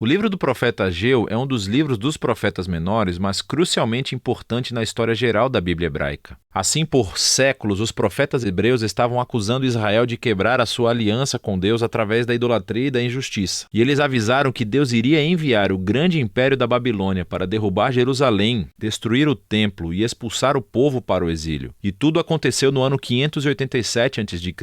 O livro do profeta Ageu é um dos livros dos profetas menores, mas crucialmente importante na história geral da Bíblia hebraica. Assim, por séculos, os profetas hebreus estavam acusando Israel de quebrar a sua aliança com Deus através da idolatria e da injustiça. E eles avisaram que Deus iria enviar o grande império da Babilônia para derrubar Jerusalém, destruir o templo e expulsar o povo para o exílio. E tudo aconteceu no ano 587 a.C.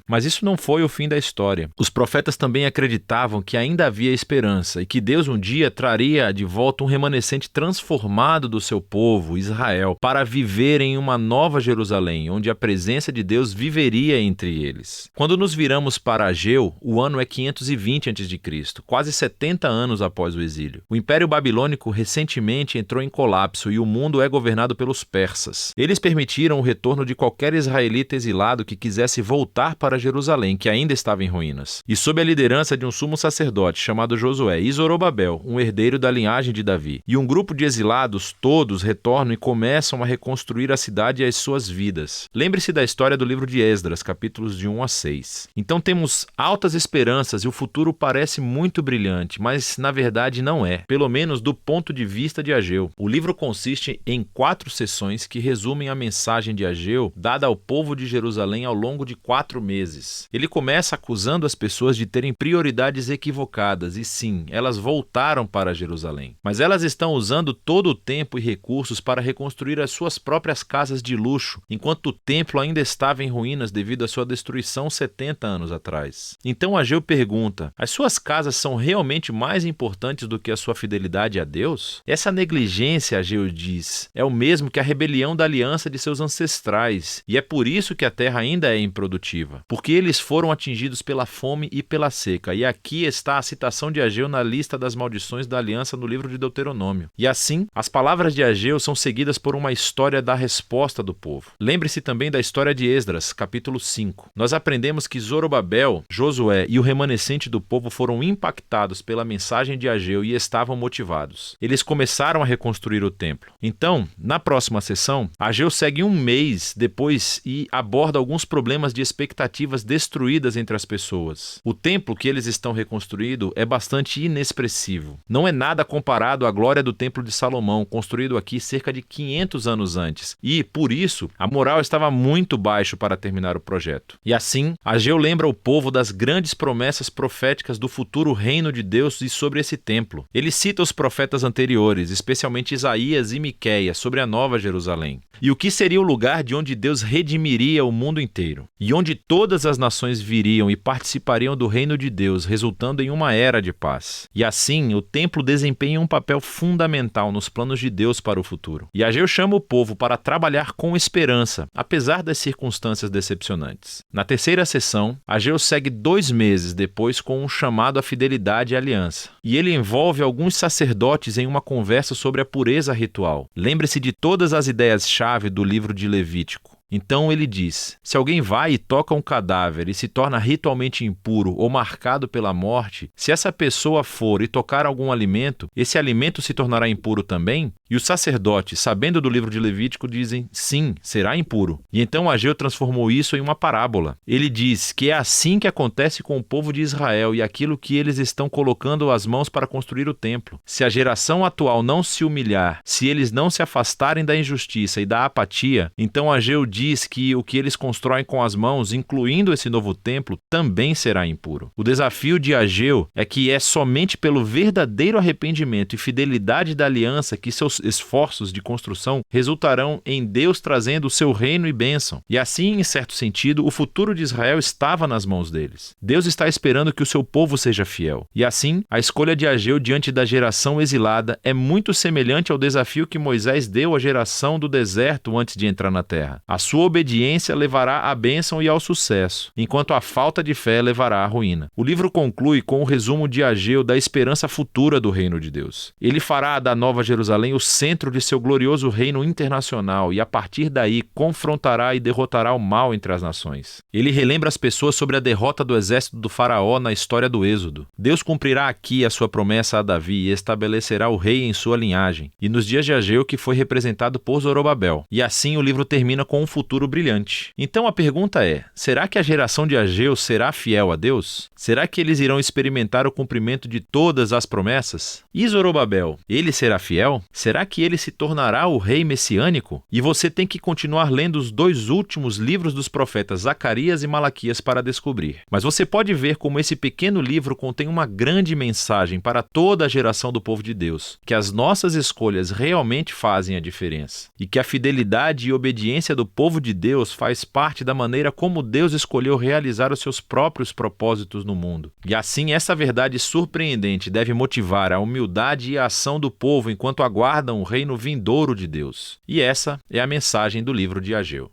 Mas isso não foi o fim da história. Os profetas também acreditavam que ainda havia esperança e que Deus um dia traria de volta um remanescente transformado do seu povo, Israel, para viver em uma nova Jerusalém, onde a presença de Deus viveria entre eles. Quando nos viramos para Ageu, o ano é 520 a.C., quase 70 anos após o exílio. O Império Babilônico recentemente entrou em colapso e o mundo é governado pelos persas. Eles permitiram o retorno de qualquer israelita exilado que quisesse voltar para Jerusalém, que ainda estava em ruínas. E sob a liderança de um sumo sacerdote chamado Josué e Zorobabel, um herdeiro da linhagem de Davi, e um grupo de exilados, todos retornam e começam a reconstruir a cidade e as suas vidas. Lembre-se da história do livro de Esdras, capítulos de 1 a 6. Então temos altas esperanças e o futuro parece muito brilhante, mas na verdade não é, pelo menos do ponto de vista de Ageu. O livro consiste em 4 sessões que resumem a mensagem de Ageu dada ao povo de Jerusalém ao longo de 4 meses. Ele começa acusando as pessoas de terem prioridades equivocadas e sim, elas voltaram para Jerusalém. Mas elas estão usando todo o tempo e recursos para reconstruir as suas próprias casas de luxo, enquanto o templo ainda estava em ruínas devido à sua destruição 70 anos atrás. Então Ageu pergunta: as suas casas são realmente mais importantes do que a sua fidelidade a Deus? Essa negligência, Ageu diz, é o mesmo que a rebelião da aliança de seus ancestrais, e é por isso que a terra ainda é improdutiva, porque eles foram atingidos pela fome e pela seca. E aqui está a citação de Ageu na lista das maldições da aliança no livro de Deuteronômio. E assim, as palavras de Ageu são seguidas por uma história da resposta do povo. Lembre-se também da história de Esdras, capítulo 5. Nós aprendemos que Zorobabel, Josué e o remanescente do povo foram impactados pela mensagem de Ageu e estavam motivados. Eles começaram a reconstruir o templo. Então, na próxima sessão, Ageu segue um mês depois e aborda alguns problemas de expectativas destruídas entre as pessoas. O templo que eles estão reconstruindo é bastante inexpressivo. Não é nada comparado à glória do templo de Salomão, construído aqui cerca de 500 anos antes. E, por isso, a moral estava muito baixo para terminar o projeto. E assim, Ageu lembra o povo das grandes promessas proféticas do futuro reino de Deus e sobre esse templo. Ele cita os profetas anteriores, especialmente Isaías e Miqueias, sobre a nova Jerusalém. E o que seria o lugar de onde Deus redimiria o mundo inteiro, e onde todas as nações viriam e participariam do reino de Deus, resultando em uma era de paz. E assim, o templo desempenha um papel fundamental nos planos de Deus para o futuro. E Ageu chama o povo para trabalhar com esperança, apesar das circunstâncias decepcionantes. Na terceira sessão, Ageu segue 2 meses depois com um chamado à fidelidade e aliança. E ele envolve alguns sacerdotes em uma conversa sobre a pureza ritual. Lembre-se de todas as ideias-chave do livro de Levítico. Então ele diz: se alguém vai e toca um cadáver e se torna ritualmente impuro ou marcado pela morte, se essa pessoa for e tocar algum alimento, esse alimento se tornará impuro também? E os sacerdotes, sabendo do livro de Levítico, dizem: sim, será impuro. E então Ageu transformou isso em uma parábola. Ele diz que é assim que acontece com o povo de Israel e aquilo que eles estão colocando as mãos para construir o templo. Se a geração atual não se humilhar, se eles não se afastarem da injustiça e da apatia, então Ageu diz que o que eles constroem com as mãos, incluindo esse novo templo, também será impuro. O desafio de Ageu é que é somente pelo verdadeiro arrependimento e fidelidade da aliança que seus esforços de construção resultarão em Deus trazendo o seu reino e bênção. E assim, em certo sentido, o futuro de Israel estava nas mãos deles. Deus está esperando que o seu povo seja fiel. E assim, a escolha de Ageu diante da geração exilada é muito semelhante ao desafio que Moisés deu à geração do deserto antes de entrar na terra. A sua obediência levará à bênção e ao sucesso, enquanto a falta de fé levará à ruína. O livro conclui com o resumo de Ageu da esperança futura do reino de Deus. Ele fará da Nova Jerusalém o centro de seu glorioso reino internacional e, a partir daí, confrontará e derrotará o mal entre as nações. Ele relembra as pessoas sobre a derrota do exército do faraó na história do Êxodo. Deus cumprirá aqui a sua promessa a Davi e estabelecerá o rei em sua linhagem, e nos dias de Ageu, que foi representado por Zorobabel. E assim o livro termina com um futuro brilhante. Então a pergunta é, será que a geração de Ageu será fiel a Deus? Será que eles irão experimentar o cumprimento de todas as promessas? E Zorobabel, ele será fiel? Será que ele se tornará o rei messiânico? E você tem que continuar lendo os 2 últimos livros dos profetas Zacarias e Malaquias para descobrir. Mas você pode ver como esse pequeno livro contém uma grande mensagem para toda a geração do povo de Deus, que as nossas escolhas realmente fazem a diferença, e que a fidelidade e obediência do povo de Deus faz parte da maneira como Deus escolheu realizar os seus próprios propósitos no mundo. E assim essa verdade surpreendente deve motivar a humildade e a ação do povo enquanto aguardam o reino vindouro de Deus. E essa é a mensagem do livro de Ageu.